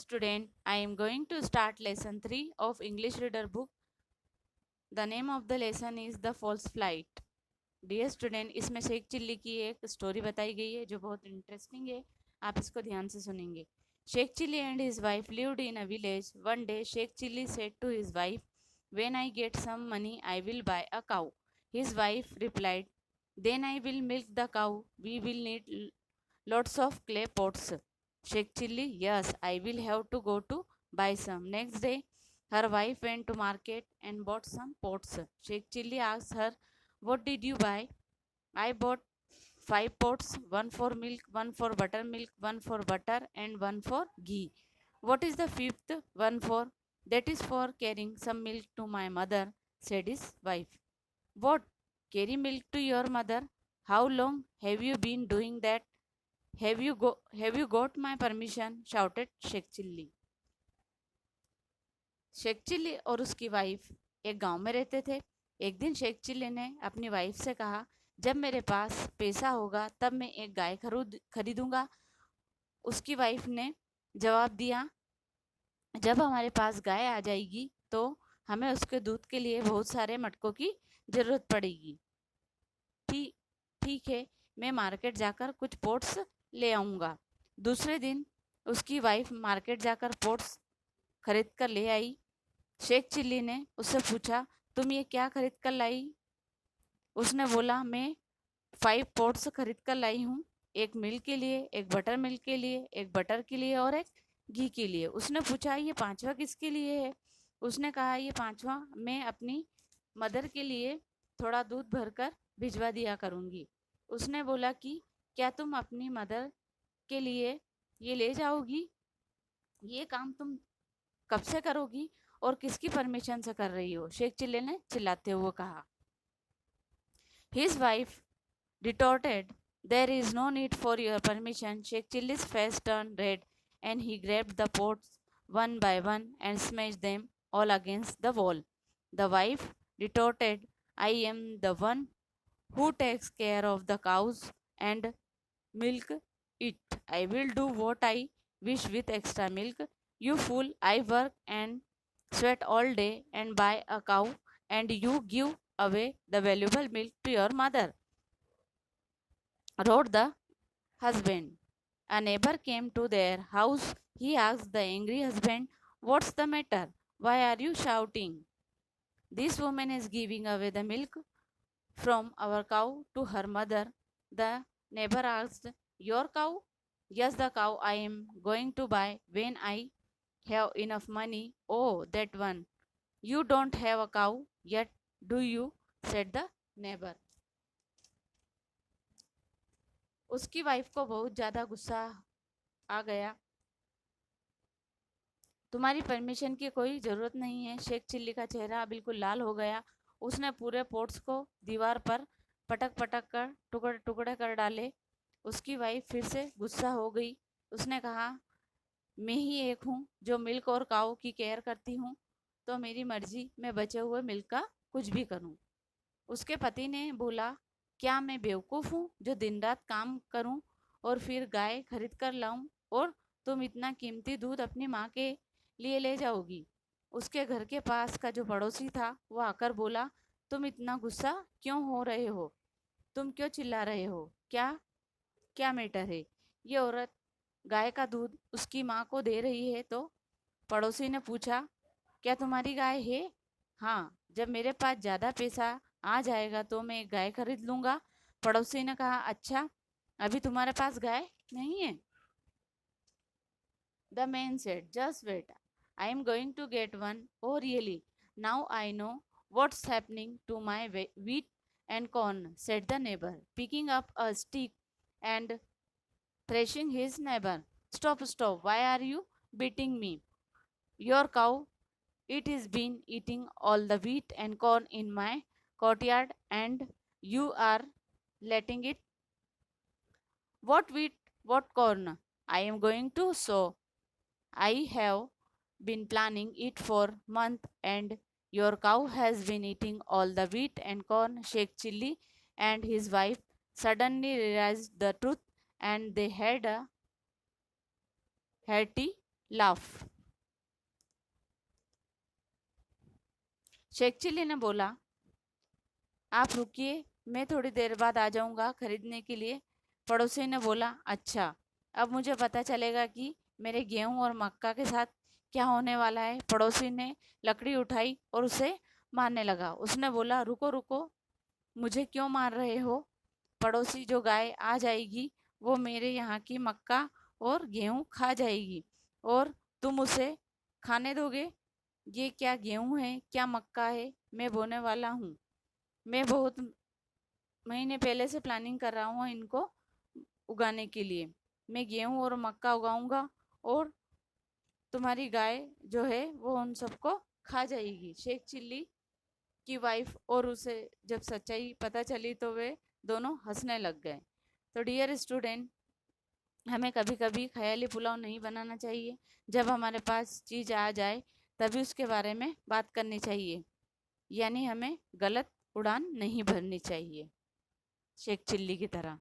student, I am going to start lesson 3 of English Reader book. The name of the lesson is The False Flight. Dear student, इसमें Sheikh chilli की एक story बताई गई है जो बहुत इंटरेस्टिंग है. आप इसको ध्यान से सुनेंगे. Sheikh Chilli and his wife lived in a village. One day, Sheikh Chilli said to his wife, "When I get some money, I will buy a cow." His wife replied, "Then I will milk the cow. We will need lots of clay pots." Sheikh Chilli, "Yes, I will have to go to buy some." Next day, her wife went to market and bought some pots. Sheikh Chilli asked her, "What did you buy?" "I bought 5 pots, one for milk, one for buttermilk, one for butter, and one for ghee." "What is the fifth one for?" "That is for carrying some milk to my mother," said his wife. "What? Carry milk to your mother? How long have you been doing that?" Have you got my permission?" shouted Sheikh Chilli. Sheikh Chilli और उसकी wife एक गांव में रहते थे. एक दिन शेख चिल्ली ने अपनी वाइफ से कहा, "जब मेरे पास पैसा होगा तब मैं एक गाय खरीदूंगा." उसकी वाइफ ने जवाब दिया, "जब हमारे पास गाय आ जाएगी तो हमें उसके दूध के लिए बहुत सारे मटकों की जरूरत पड़ेगी." ठीक ठीक है, मैं मार्केट जाकर कुछ पोट्स ले आऊँगा." दूसरे दिन उसकी वाइफ मार्केट जाकर पोट्स खरीद कर ले आई. शेख चिल्ली ने उससे पूछा, "तुम ये क्या खरीद कर लाई?" उसने बोला, "मैं 5 पोट्स खरीद कर लाई हूँ. एक मिल्क के लिए, एक बटर मिल्क के लिए, एक बटर के लिए और एक घी के लिए." उसने पूछा, "ये पांचवा किसके लिए है?" उसने कहा, "ये पांचवा मैं अपनी मदर के लिए थोड़ा दूध भरकर भिजवा दिया करूँगी." उसने बोला कि, "क्या तुम अपनी मदर के लिए ये ले जाओगी? ये काम तुम कब से करोगी और किसकी परमिशन से कर रही हो?" शेख चिल्ली ने चिल्लाते हुए कहा. His wife retorted, "There is no need for your permission." Sheikh Chilli's face turned red and he grabbed the pots one by one and smashed them all against the wall. The wife retorted, "I am the one who takes care of the cows and milk it. I will do what I wish with extra milk. You fool, I work and sweat all day and buy a cow, and you give away the valuable milk to your mother," roared the husband. A neighbor came to their house. He asked the angry husband, "What's the matter? Why are you shouting?" "This woman is giving away the milk from our cow to her mother." The neighbor asked, "Your cow?" "Yes, the cow I am going to buy when I have enough money." "Oh, that one. You don't have a cow yet, do you?" said the neighbor. उसकी wife को बहुत ज़्यादा गुस्सा आ गया. "तुम्हारी permission की कोई ज़रूरत नहीं है." शेख चिल्ली का चेहरा बिल्कुल लाल हो गया. उसने पूरे पोट्स को दीवार पर पटक पटक कर टुकड़े टुकड़े कर डाले. उसकी वाइफ फिर से गुस्सा हो गई. उसने कहा, "मैं ही एक हूँ जो मिल्क और काऊ की केयर करती हूँ, तो मेरी मर्जी मैं बचे हुए मिल्क का कुछ भी करूँ." उसके पति ने बोला, "क्या मैं बेवकूफ़ हूँ जो दिन रात काम करूँ और फिर गाय खरीद कर लाऊं और तुम इतना कीमती दूध अपनी माँ के लिए ले जाओगी?" उसके घर के पास का जो पड़ोसी था वो आकर बोला, "तुम इतना गुस्सा क्यों हो रहे हो? तुम क्यों चिल्ला रहे हो? क्या क्या मैटर है? ये औरत गाय का दूध उसकी माँ को दे रही है." तो पड़ोसी ने पूछा, "क्या तुम्हारी गाय है?" "हाँ, जब मेरे पास ज़्यादा पैसा आ जाएगा तो मैं एक गाय खरीद लूँगा." पड़ोसी ने कहा, "अच्छा, अभी तुम्हारे पास गाय नहीं है?" The man said, "Just wait. I am going to get one." "Oh, really? Now I know what's happening to my wheat and corn," said the neighbor, picking up a stick and thrashing his neighbor. "Stop, stop. Why are you beating me? Your cow, it has been eating all the wheat and corn in my courtyard, and you are letting it." "What wheat? What corn? I am going to sow. I have been planning it for month, and your cow has been eating all the wheat and corn." Sheikh Chilli and his wife suddenly realized the truth, and they had a hearty laugh. Sheikh Chilli ने बोला, आप रुकिए, मैं थोड़ी देर बाद आ जाऊंगा खरीदने के लिए। पड़ोसी ने बोला, अच्छा, अब मुझे पता चलेगा कि मेरे गेहूं और मक्का के साथ क्या होने वाला है। पड़ोसी ने लकड़ी उठाई और उसे मारने लगा। उसने बोला, रुको रुको, मुझे क्यों मार रहे हो? पड़ोसी, जो गाय आ जाएगी वो मेरे यहाँ की मक्का और गेहूं खा जाएगी और तुम उसे खाने दोगे? ये क्या गेहूं है, क्या मक्का है? मैं बोने वाला हूँ। मैं बहुत महीने पहले से प्लानिंग कर रहा हूँ इनको उगाने के लिए। मैं गेहूं और मक्का उगाऊंगा और तुम्हारी गाय जो है वो उन सबको खा जाएगी। शेख चिल्ली की वाइफ और उसे जब सच्चाई पता चली तो वे दोनों हंसने लग गए। तो डियर स्टूडेंट, हमें कभी कभी ख्याली पुलाव नहीं बनाना चाहिए। जब हमारे पास चीज़ आ जाए तभी उसके बारे में बात करनी चाहिए, यानी हमें गलत उड़ान नहीं भरनी चाहिए शेख चिल्ली की तरह।